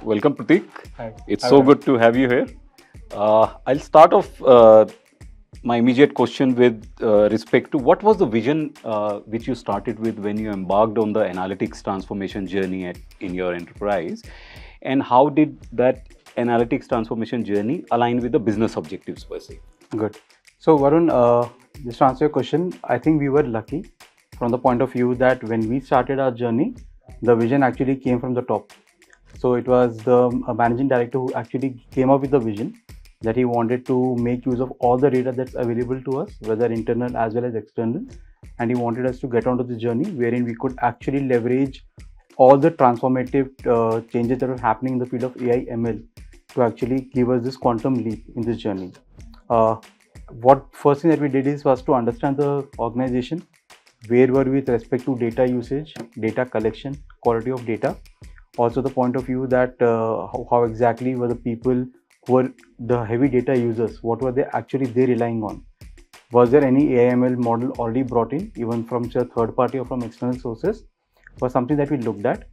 Welcome, Prateek. Hi. It's Hi, so Varun. good to have you here. I'll start off my immediate question with respect to what was the vision which you started with when you embarked on the analytics transformation journey in your enterprise, and how did that analytics transformation journey align with the business objectives per se? Good. So, Varun, just to answer your question, I think we were lucky from the point of view that when we started our journey, the vision actually came from the top. So, it was the managing director who actually came up with the vision that he wanted to make use of all the data that's available to us, whether internal as well as external. And he wanted us to get onto the journey wherein we could actually leverage all the transformative changes that are happening in the field of AI ML to actually give us this quantum leap in this journey. What first thing that we did is was to understand the organization, where were we with respect to data usage, data collection, quality of data. Also the point of view that how exactly were the people who were the heavy data users, what were they actually relying on. Was there any AIML model already brought in, even from say, third party or from external sources? Was something that we looked at.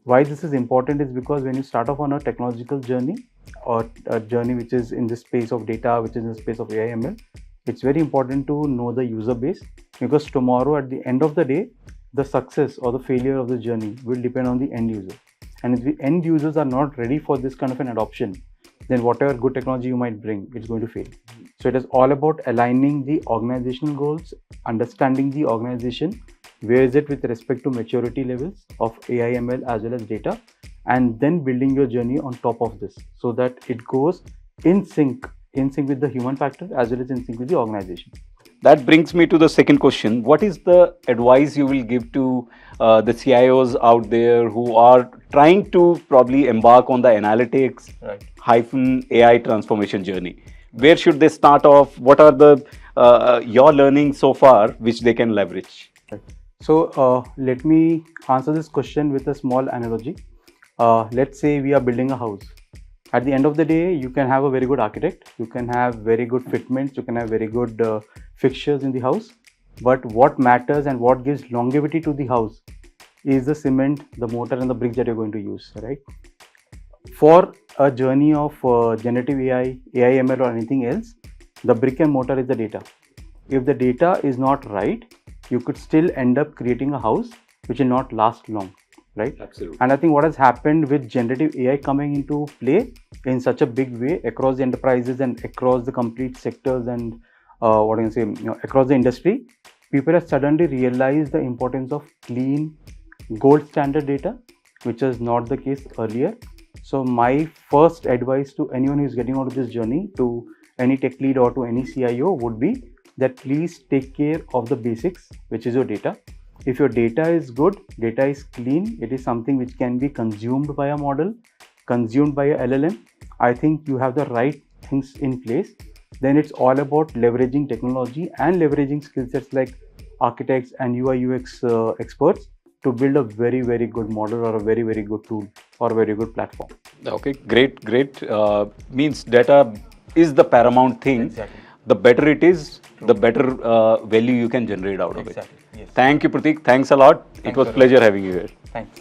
Why this is important is because when you start off on a technological journey or a journey which is in the space of data, which is in the space of AIML, it's very important to know the user base, because tomorrow at the end of the day, the success or the failure of the journey will depend on the end user. And if the end users are not ready for this kind of an adoption, then whatever good technology you might bring, it's going to fail. So it is all about aligning the organizational goals, understanding the organization, where is it with respect to maturity levels of AI, ML as well as data, and then building your journey on top of this so that it goes in sync with the human factor as well as in sync with the organization. That brings me to the second question. What is the advice you will give to the CIOs out there who are trying to probably embark on the analytics hyphen AI transformation journey? Where should they start off? What are the your learnings so far which they can leverage? So let me answer this question with a small analogy. Let's say we are building a house. At the end of the day, you can have a very good architect, you can have very good fitments, you can have very good fixtures in the house. But what matters and what gives longevity to the house is the cement, the mortar and the bricks that you're going to use, right? For a journey of generative AI, AI ML or anything else, the brick and mortar is the data. If the data is not right, you could still end up creating a house which will not last long, right? Absolutely. And I think what has happened with generative AI coming into play in such a big way across the enterprises and across the complete sectors and across the industry, people have suddenly realized the importance of clean, gold standard data, which was not the case earlier. So my first advice to anyone who is getting onto this journey, to any tech lead or to any CIO, would be that please take care of the basics, which is your data. If your data is good, data is clean, it is something which can be consumed by a model, consumed by a LLM, I think you have the right things in place. Then it's all about leveraging technology and leveraging skill sets like architects and UI UX experts to build a very, very good model or a very, very good tool or a very good platform. Okay, great. Means data is the paramount thing. Exactly. The better it is, the better value you can generate out of it. Exactly. Yes. Thank you, Prateek. Thanks a lot. It Thanks, was Varun. pleasure having you here. Thanks.